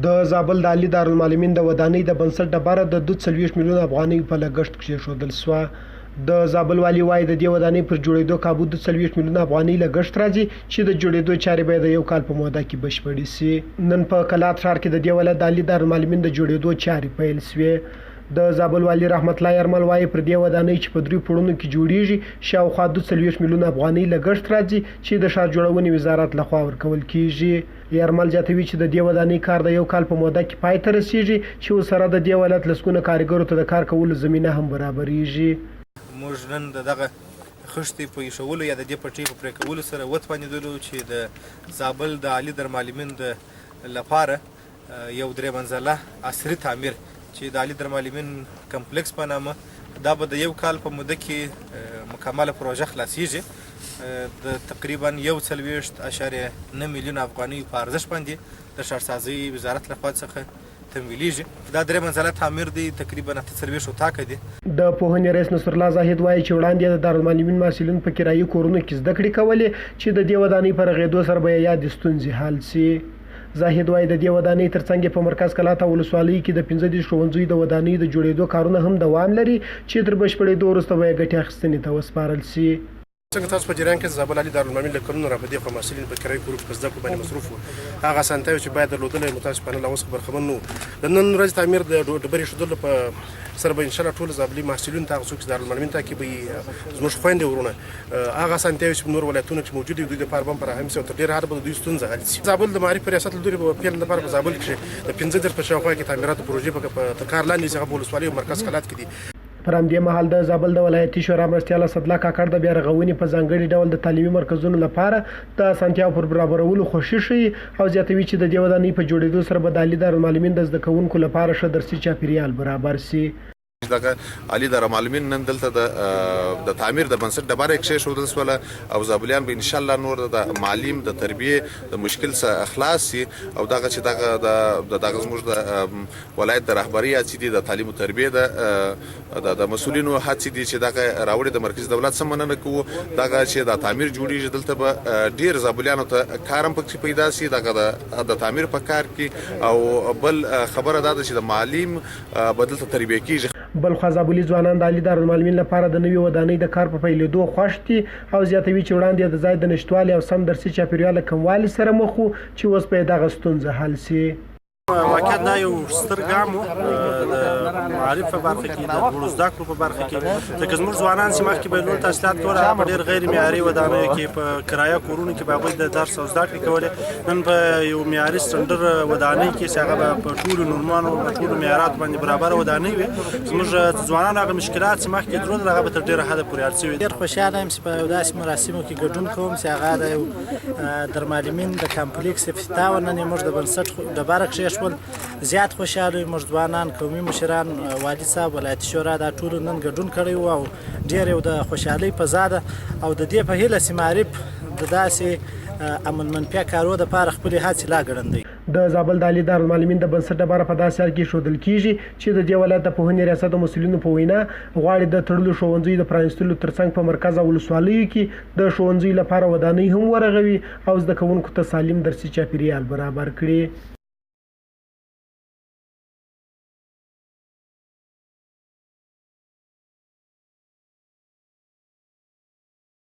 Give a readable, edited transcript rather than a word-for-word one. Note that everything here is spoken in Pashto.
د زابل د عالي دارالمعلمین د ودانۍ د بنسټ ډبره د 42 میلیونه افغانۍ په لګښت کېښودل شوه. د زابل والي وایي د دې ودانۍ پر جوړېدو کابو 42 میلیونه افغانۍ لګښت راځي چې د جوړېدو چارې به د یو کال په موده کې بشپړې شي. نن په کلات ښار کې د دې ولایت د عالي دارالمعلمین د جوړېدو چارې پیل شوې. د زابل والي رحمت الله یرمل وایي پر دې ودانۍ چې په 3 پوړونو کې جوړیږي شاوخوا 42 میلیونه افغانۍ لګښت راځي چې د ښار جوړونې وزارت لخوا ورکول کیږي. یرمل زیاتوي چې د دې ودانۍ کار د یو کال په موده کې پای ته رسیږي چې ورسره د دې ولایت لسګونه کارګرو ته د کار کولو زمینه هم برابریږي. موږ نن دغه خښتې په ایښولو یا د دې پټۍ په پرې کولو سره وتوانېدلو چې د زابل د عالي دارالمعلمین لپاره یو 3 منزله عصري تعمیر چې د عالي دارالمعلمین کمپلیکس په نامه دا به د یو کال په موده کې مکمله پروژه خلاصیږي. د تقریبا 1.9 میلیون افغانۍ په ارزښت باندې د ښارسازۍ وزارت لخوا څخه تمویلیږي. دا 3 منزله تعمیر دی، تقریبا 48 اتاقه دي. د پوهنې رئیس نصرالله زاهد وایي چې وړاندې د دارالمعلمین محصلین په کرایي کورونو کې زده کړې کولې چې د دې ودانۍ په رغېدو سره به یې یادې ستونزې حل شي. زاهد وایي د دې ودانۍ ترڅنګ په مرکز کلات او ولسوالۍ کې د 15 ښوونځیو د ودانۍ د جوړېدو کارونه هم دوام لري چې تر بشپړېدو وروسته به یې ګټې اخیستنې ته وسپارل شي. څنګه تاسو په جریان کې زابل عالي دارالمعلمین له کلونو راپدې خو محصلین په کرایي کورونو په زده کړو باندې مصروف وو، هغه اسانتیاوې چې باید درلودلې متاسفانه لا اوس برخمن نه وو. د نن ورځې تعمیر د ډبرې ایښودلو په سره به انشاءالله ټول زابلي محصلین ته هغه څوک چې دارالمعلمین ته کې به زموږ خویندې ورونه هغه اسانتیاوې چې په نور ولایتونو کې موجود دي دوی لپاره هم فراهم شي او تر ډېره حده به د دوی ستونزه حل شي. زابل د معارف ریاست له لوري به پیل لپاره په زابل کې د 15 په شاوخوا کې تعمیراتو پروژې په کار لاندې چې هغه په ولسوالۍ او مرکز کلات کې دي. پر همدې مهال د زابل د ولایتي شورا مرستیال اسدالله کاکړ د بیا رغونې په ځانګړي ډول د تعلیمي مرکزونو لپاره د اسانتیاو پر برابرولو خوښي ښیي او زیاتوي چې د دې ودانۍ په جوړېدو سره به د عالي دارالمعلمین د زده کوونکو لپاره ښه درسي چاپیریال برابر شي. دغه عالي دارالمعلمین نن دلته د تعمیر د بنسټ ډبره کېښودل شوله او زابلیان به انشاءالله نور د معلم د تربیې د مشکل څخه خلاص شي او دغه چې دغه زموږ د ولایت د رهبرۍ هڅې دي د تعلیم او تربیې د مسؤلینو هڅې دي چې دغه راوړي د مرکزي دولت سره مننه کوو دغه چې د تعمیر جوړیږي دلته به ډېر زابلیانو ته کار هم پکې پیدا شي دغه د تعمیر په کار کې او بل خبره دا ده چې د معلم به دلته تربیه کېږي. بلخوا زابلي ځوانان د عالي دارالمعلمین لپاره د نوې ودانۍ د کار په پیلېدو خوښ دي او زیاتوي چې وړاندې د ځای د نشتوالي او سم درسي چاپیریال کموالي سره مخ وو چې اوس به یې دغه ستونزه حل شي. واقعیت دا یو ستر ګام و د معارف په برخه کې د لوړو زده کړو په برخه کې ځکه زموږ ځوانان چې مخکې به لوړ تحصیلات کول هغه په ډېر غیر معیاري ودانیو کې په کرایه کورونو کې به هغوی د درس او زده کړې کولې. نن په یو معیاري سټنډر ودانۍ کې چې هغه به په ټولو نورمانو په ټولو معیاراتو باندې برابره ودانۍ وي. زموږ ځوانان هغه مشکلات چې مخکې درلودل هغه به تر ډېره حده پورې حل شوي. ډېر خوشحاله یم چې په یو داسې مراسمو کې ګډون کوم چې هغه د یو دارالمعلمین د کمپلیکس افتتاح و. نن یې موږ د بنسټ ډبره کېښول. زیات خوشحاله یو موږ ځوانان قومي مشران والي صاحب ولایتي شورا دا ټولو نن ګډون کړی و او ډېر یو د خوشحالۍ فضا ده او د دې په هیله چې معارف د داسې امن منفیه کارو دپاره خپلې هڅې لا ګړندوي. د زابل د عالي دارالمعلمین د بنسټ ډبره په داسې حال کې ایښودل کېږي چې د دې ولایت د پوهنې ریاست د مسؤلینو په وینا غواړي د تړلو ښوونځیو د پرانیستلو ترڅنګ په مرکز او ولسوالیو کې د ښوونځیو لپاره ودانۍ هم ورغوي او زده کوونکو ته سالم درسي چاپیریال برابر کړي.